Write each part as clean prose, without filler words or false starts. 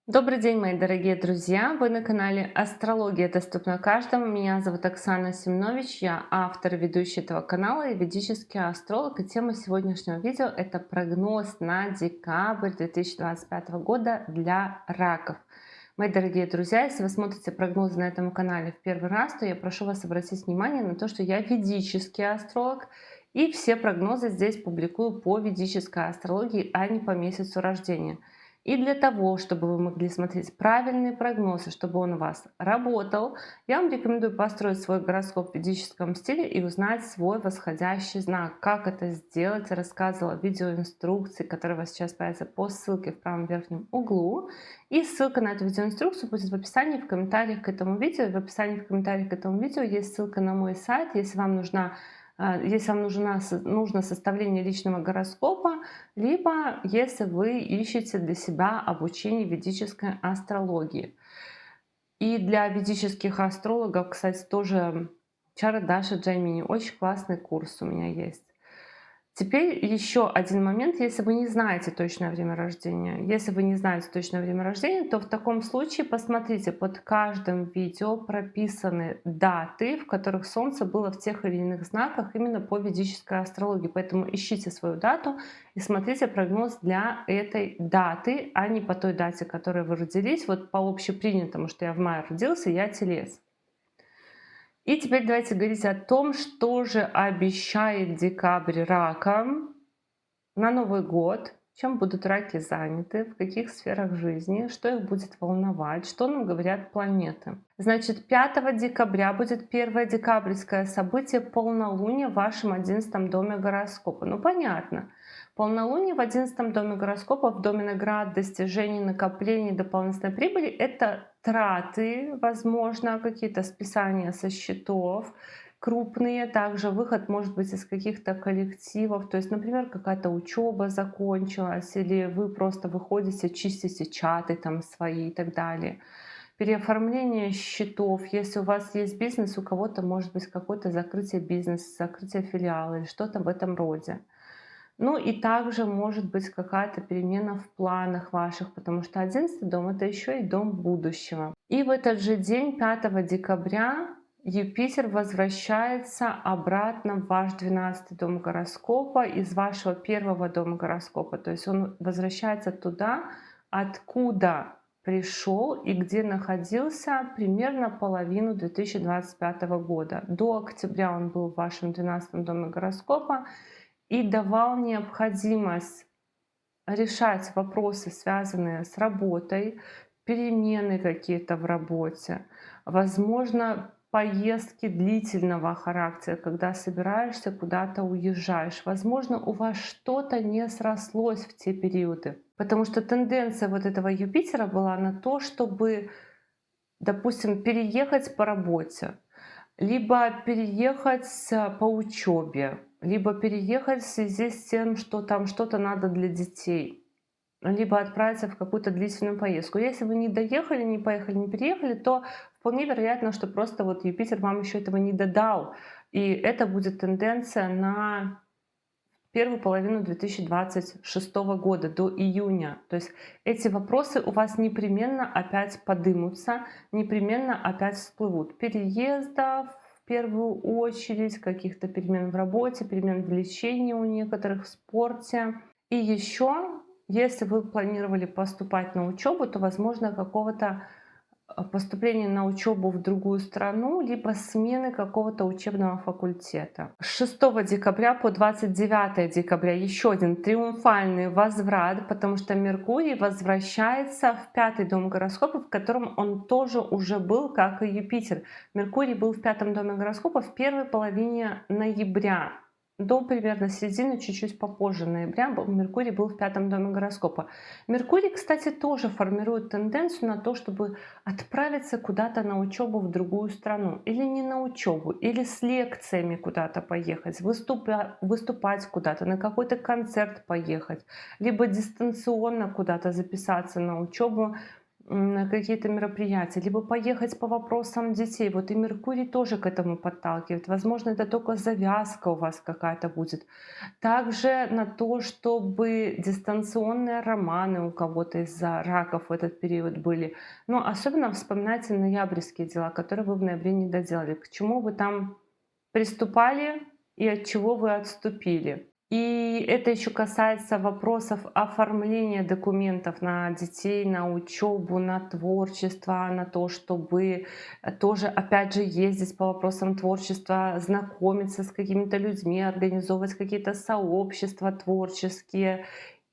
Добрый день, мои дорогие друзья! Вы на канале Астрология доступна каждому. Меня зовут Оксана Семенович, я автор и ведущая этого канала и ведический астролог. И тема сегодняшнего видео — это прогноз на декабрь 2025 года для раков. Мои дорогие друзья, если вы смотрите прогнозы на этом канале в первый раз, то я прошу вас обратить внимание на то, что я ведический астролог, и все прогнозы здесь публикую по ведической астрологии, а не по месяцу рождения. И для того, чтобы вы могли смотреть правильные прогнозы, чтобы он у вас работал, я вам рекомендую построить свой гороскоп в ведическом стиле и узнать свой восходящий знак. Как это сделать, рассказывала в видеоинструкции, которая у вас сейчас появится по ссылке в правом верхнем углу. И ссылка на эту видеоинструкцию будет в описании, в комментариях к этому видео. И в описании, в комментариях к этому видео есть ссылка на мой сайт. Если вам нужно составление личного гороскопа, либо если вы ищете для себя обучение ведической астрологии. И для ведических астрологов, кстати, тоже Чара Даша Джаймини. Очень классный курс у меня есть. Теперь еще один момент, если вы не знаете точное время рождения. Если вы не знаете точное время рождения, то в таком случае посмотрите, под каждым видео прописаны даты, в которых Солнце было в тех или иных знаках именно по ведической астрологии. Поэтому ищите свою дату и смотрите прогноз для этой даты, а не по той дате, в которой вы родились. Вот по общепринятому, что я в мае родился, я телец. И теперь давайте говорить о том, что же обещает декабрь ракам на Новый год, чем будут раки заняты, в каких сферах жизни, что их будет волновать, что нам говорят планеты. Значит, 5 декабря будет первое декабрьское событие — полнолуние в вашем 11 доме гороскопа. Ну понятно. Полнолуние в 11 доме гороскопа, в доме наград, достижений, накоплений, дополнительной прибыли — это траты, возможно, какие-то списания со счетов, крупные, также выход может быть из каких-то коллективов, то есть, например, какая-то учеба закончилась, или вы просто выходите, чистите чаты там свои и так далее. Переоформление счетов, если у вас есть бизнес, у кого-то может быть какое-то закрытие бизнеса, закрытие филиала или что-то в этом роде. Ну и также может быть какая-то перемена в планах ваших, потому что 11 дом — это еще и дом будущего. И в этот же день, 5 декабря, Юпитер возвращается обратно в ваш 12 дом гороскопа из вашего первого дома гороскопа. То есть он возвращается туда, откуда пришел и где находился примерно половину 2025 года. До октября он был в вашем 12 доме гороскопа и давал необходимость решать вопросы, связанные с работой, перемены какие-то в работе, возможно, поездки длительного характера, когда собираешься куда-то уезжаешь. Возможно, у вас что-то не срослось в те периоды, потому что тенденция вот этого Юпитера была на то, чтобы, допустим, переехать по работе, либо переехать по учебе, либо переехать в связи с тем, что там что-то надо для детей, либо отправиться в какую-то длительную поездку. Если вы не доехали, не поехали, не переехали, то вполне вероятно, что просто вот Юпитер вам еще этого не додал. И это будет тенденция на первую половину 2026 года, до июня. То есть эти вопросы у вас непременно опять подымутся, непременно опять всплывут. Переездов в первую очередь, каких-то перемен в работе, перемен в лечении у некоторых, в спорте. И еще, если вы планировали поступать на учебу, то возможно какого-то поступления на учебу в другую страну, либо смены какого-то учебного факультета. С 6 декабря по 29 декабря еще один триумфальный возврат, потому что Меркурий возвращается в 5-й дом гороскопа, в котором он тоже уже был, как и Юпитер. Меркурий был в 5-м доме гороскопа в первой половине ноября. До примерно середины, чуть-чуть попозже ноября, Меркурий был в 5-м доме гороскопа. Меркурий, кстати, тоже формирует тенденцию на то, чтобы отправиться куда-то на учебу в другую страну. Или не на учебу, или с лекциями куда-то поехать, выступать куда-то, на какой-то концерт поехать, либо дистанционно куда-то записаться на учебу на какие-то мероприятия, либо поехать по вопросам детей. Вот и Меркурий тоже к этому подталкивает. Возможно, это только завязка у вас какая-то будет. Также на то, чтобы дистанционные романы у кого-то из-за раков в этот период были. Но особенно вспоминайте ноябрьские дела, которые вы в ноябре не доделали. К чему вы там приступали и от чего вы отступили. И это еще касается вопросов оформления документов на детей, на учебу, на творчество, на то, чтобы тоже, опять же, ездить по вопросам творчества, знакомиться с какими-то людьми, организовывать какие-то сообщества творческие.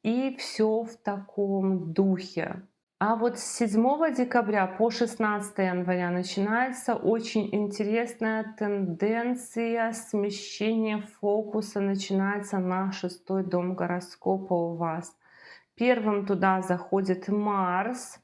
И все в таком духе. А вот с 7 декабря по 16 января начинается очень интересная тенденция смещения фокуса, начинается на 6-й дом гороскопа у вас. Первым туда заходит Марс.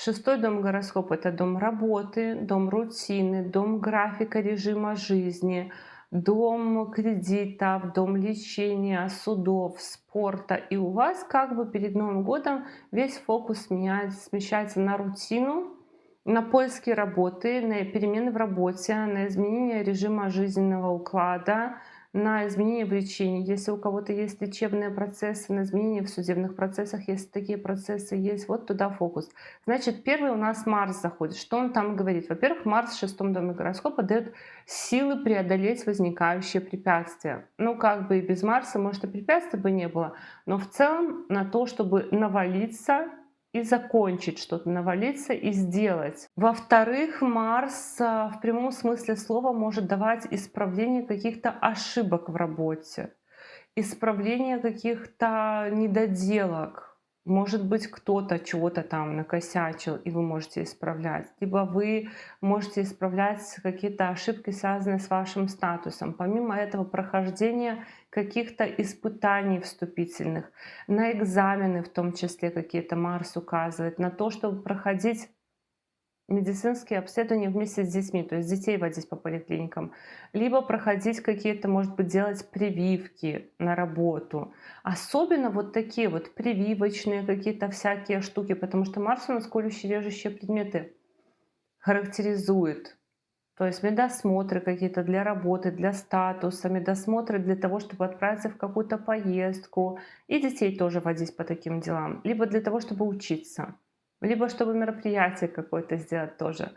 6-й дом гороскопа — это дом работы, дом рутины, дом графика режима жизни, дом кредитов, дом лечения, судов, спорта. И у вас как бы перед Новым годом весь фокус смещается на рутину, на поиски работы, на перемены в работе, на изменение режима жизненного уклада, на изменение в лечении, если у кого-то есть лечебные процессы, на изменение в судебных процессах, если такие процессы есть, вот туда фокус. Значит, первый у нас Марс заходит. Что он там говорит? Во-первых, Марс в 6-м доме гороскопа дает силы преодолеть возникающие препятствия. Ну, как бы и без Марса, может, и препятствий бы не было, но в целом на то, чтобы навалиться и закончить что-то, навалиться и сделать. Во-вторых, Марс в прямом смысле слова может давать исправление каких-то ошибок в работе, исправление каких-то недоделок. Может быть, кто-то чего-то там накосячил, и вы можете исправлять. Либо вы можете исправлять какие-то ошибки, связанные с вашим статусом. Помимо этого, прохождение каких-то испытаний вступительных, на экзамены в том числе какие-то Марс указывает, на то, чтобы проходить медицинские обследования вместе с детьми, то есть детей водить по поликлиникам, либо проходить какие-то, может быть, делать прививки на работу. Особенно вот такие вот прививочные какие-то всякие штуки, потому что Марс у нас колющие режущие предметы характеризует. То есть медосмотры какие-то для работы, для статуса, медосмотры для того, чтобы отправиться в какую-то поездку. И детей тоже водить по таким делам. Либо для того, чтобы учиться. Либо чтобы мероприятие какое-то сделать тоже.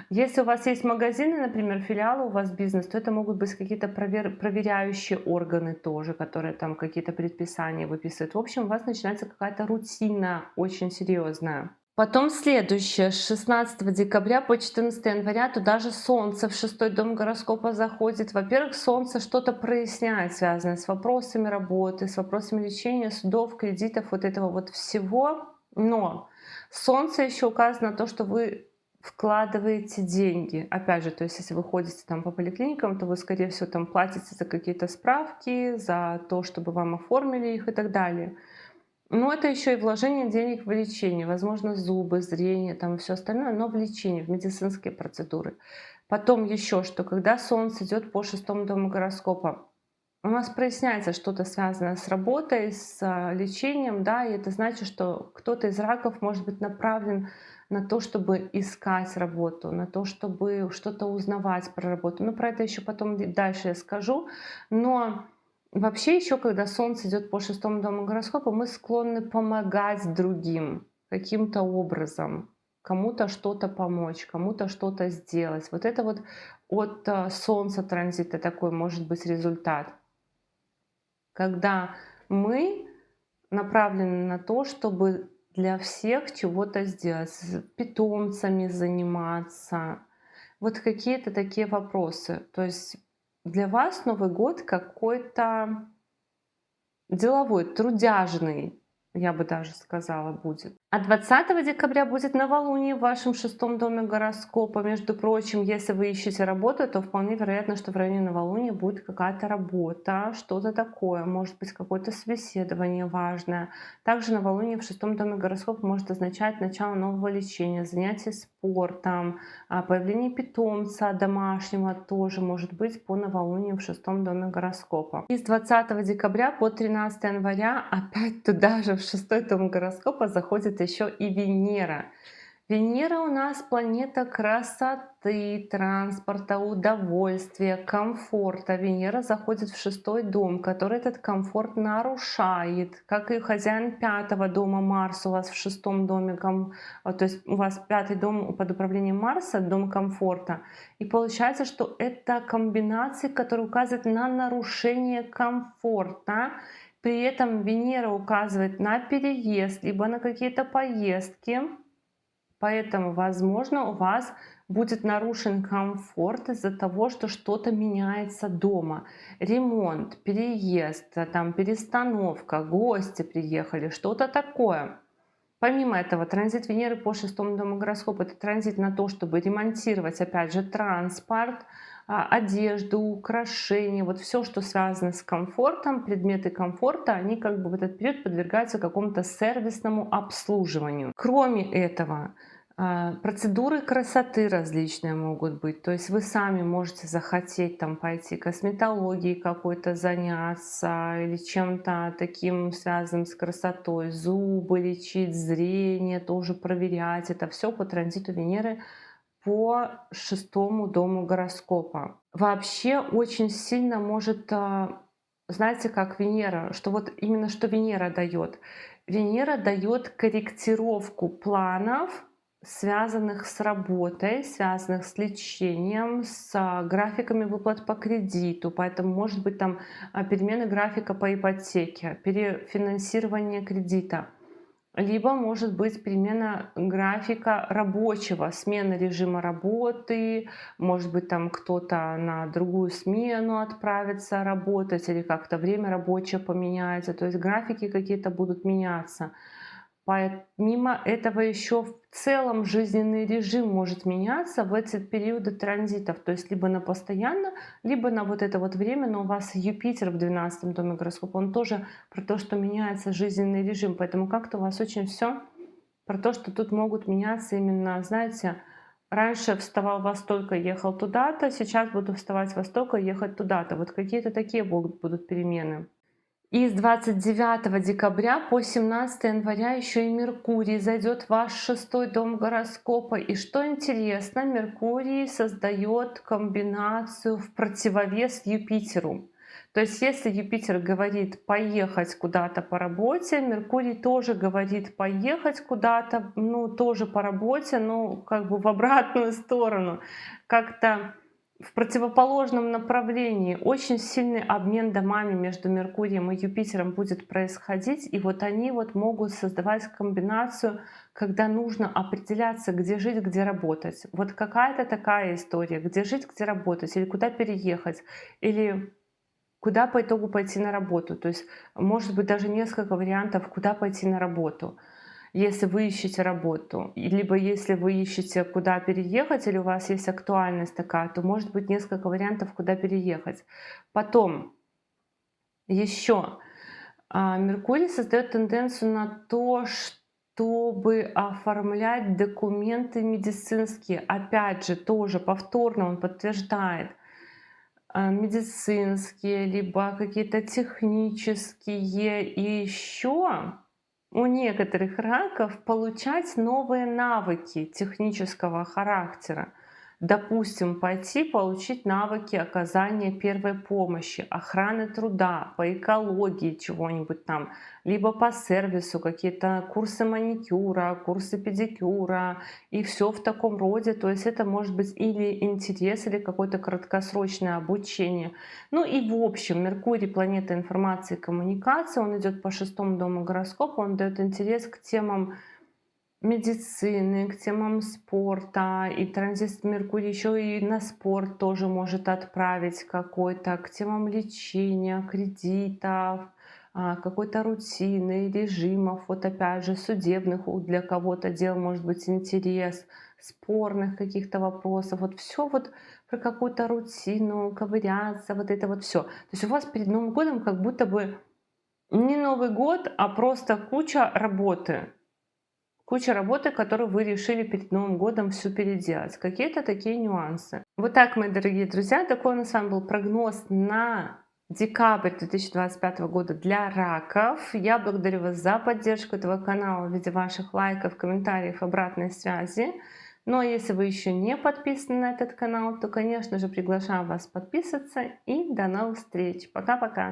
Если у вас есть магазины, например, филиалы, у вас бизнес, то это могут быть какие-то проверяющие органы тоже, которые там какие-то предписания выписывают. В общем, у вас начинается какая-то рутина очень серьезная. Потом следующее, с 16 декабря по 14 января туда же Солнце в 6-й дом гороскопа заходит. Во-первых, Солнце что-то проясняет, связанное с вопросами работы, с вопросами лечения, судов, кредитов, вот этого вот всего. Но Солнце еще указано на то, что вы вкладываете деньги. Опять же, то есть если вы ходите там по поликлиникам, то вы, скорее всего, там платите за какие-то справки, за то, чтобы вам оформили их и так далее. Но это еще и вложение денег в лечение, возможно, зубы, зрение, там все остальное, но в лечение, в медицинские процедуры. Потом еще что, когда Солнце идет по 6-му дому гороскопа, у нас проясняется что-то связанное с работой, с лечением, да, и это значит, что кто-то из раков может быть направлен на то, чтобы искать работу, на то, чтобы что-то узнавать про работу. Ну, про это еще потом дальше я скажу. Но вообще еще, когда Солнце идет по 6-му дому гороскопа, мы склонны помогать другим каким-то образом, кому-то что-то помочь, кому-то что-то сделать. Вот это вот от Солнца транзита такой может быть результат, когда мы направлены на то, чтобы для всех чего-то сделать, с питомцами заниматься. Вот какие-то такие вопросы. То есть для вас Новый год какой-то деловой, трудяжный, я бы даже сказала, будет. А 20 декабря будет новолуние в вашем 6-м доме гороскопа. Между прочим, если вы ищете работу, то вполне вероятно, что в районе новолуния будет какая-то работа, что-то такое, может быть какое-то собеседование важное. Также новолуние в 6-м доме гороскопа может означать начало нового лечения, занятия спортом, появление питомца домашнего тоже может быть по новолунию в 6-м доме гороскопа. И с 20 декабря по 13 января опять туда же в 6-й дом гороскопа заходит еще и Венера. Венера у нас планета красоты, транспорта, удовольствия, комфорта. Венера заходит в шестой дом, который этот комфорт нарушает. Как и хозяин пятого дома Марс у вас в шестом доме, то есть у вас пятый дом под управлением Марса, дом комфорта. И получается, что это комбинации, которые указывают на нарушение комфорта. При этом Венера указывает на переезд, либо на какие-то поездки. Поэтому, возможно, у вас будет нарушен комфорт из-за того, что что-то меняется дома. Ремонт, переезд, там перестановка, гости приехали, что-то такое. Помимо этого, транзит Венеры по шестому дому гороскопа — это транзит на то, чтобы ремонтировать, опять же, транспорт, одежду, украшения, вот все, что связано с комфортом, предметы комфорта, они как бы в этот период подвергаются какому-то сервисному обслуживанию. Кроме этого, процедуры красоты различные могут быть. То есть вы сами можете захотеть там пойти косметологией какой-то заняться или чем-то таким связанным с красотой, зубы лечить, зрение тоже проверять. Это все по транзиту Венеры по шестому дому гороскопа. Вообще очень сильно может, знаете, как Венера, что вот именно что Венера дает. Венера дает корректировку планов, связанных с работой, связанных с лечением, с графиками выплат по кредиту. Поэтому может быть там перемены графика по ипотеке, перефинансирование кредита. Либо может быть перемена графика рабочего, смена режима работы, может быть там кто-то на другую смену отправится работать или как-то время рабочее поменяется, то есть графики какие-то будут меняться. Помимо этого еще в целом жизненный режим может меняться в эти периоды транзитов, то есть либо на постоянно, либо на вот это вот время, но у вас Юпитер в 12 доме гороскопа, он тоже про то, что меняется жизненный режим, поэтому как-то у вас очень все про то, что тут могут меняться именно, знаете, раньше вставал во столько, ехал туда-то, сейчас буду вставать во столько, ехать туда-то. Вот какие-то такие будут перемены. И с 29 декабря по 17 января еще и Меркурий зайдет в ваш шестой дом гороскопа. И что интересно, Меркурий создает комбинацию в противовес Юпитеру. То есть если Юпитер говорит поехать куда-то по работе, Меркурий тоже говорит поехать куда-то, ну тоже по работе, но как бы в обратную сторону. Как-то в противоположном направлении. Очень сильный обмен домами между Меркурием и Юпитером будет происходить, и вот они вот могут создавать комбинацию, когда нужно определяться, где жить, где работать. Вот какая-то такая история, где жить, где работать, или куда переехать, или куда по итогу пойти на работу. То есть может быть даже несколько вариантов, куда пойти на работу, если вы ищете работу, либо если вы ищете, куда переехать, или у вас есть актуальность такая, то может быть несколько вариантов, куда переехать. Потом еще Меркурий создает тенденцию на то, чтобы оформлять документы медицинские. Опять же, тоже повторно он подтверждает медицинские, либо какие-то технические. И еще у некоторых раков получать новые навыки технического характера. Допустим, пойти получить навыки оказания первой помощи, охраны труда, по экологии чего-нибудь там, либо по сервису, какие-то курсы маникюра, курсы педикюра и все в таком роде. То есть это может быть или интерес, или какое-то краткосрочное обучение. Ну и в общем, Меркурий — планета информации и коммуникации, он идет по шестому дому гороскопа, он дает интерес к темам медицины, к темам спорта, и транзит Меркурий еще и на спорт тоже может отправить какой-то, к темам лечения, кредитов, какой-то рутины, режимов, вот опять же судебных для кого-то дел может быть интерес, спорных каких-то вопросов, вот все вот про какую-то рутину, ковыряться, вот это вот все. То есть у вас перед Новым годом как будто бы не Новый год, а просто куча работы. Куча работы, которую вы решили перед Новым годом всю переделать. Какие-то такие нюансы. Вот так, мои дорогие друзья, такой у нас с вами был прогноз на декабрь 2025 года для раков. Я благодарю вас за поддержку этого канала в виде ваших лайков, комментариев, обратной связи. Ну а если вы еще не подписаны на этот канал, то, конечно же, приглашаю вас подписываться. И до новых встреч. Пока-пока.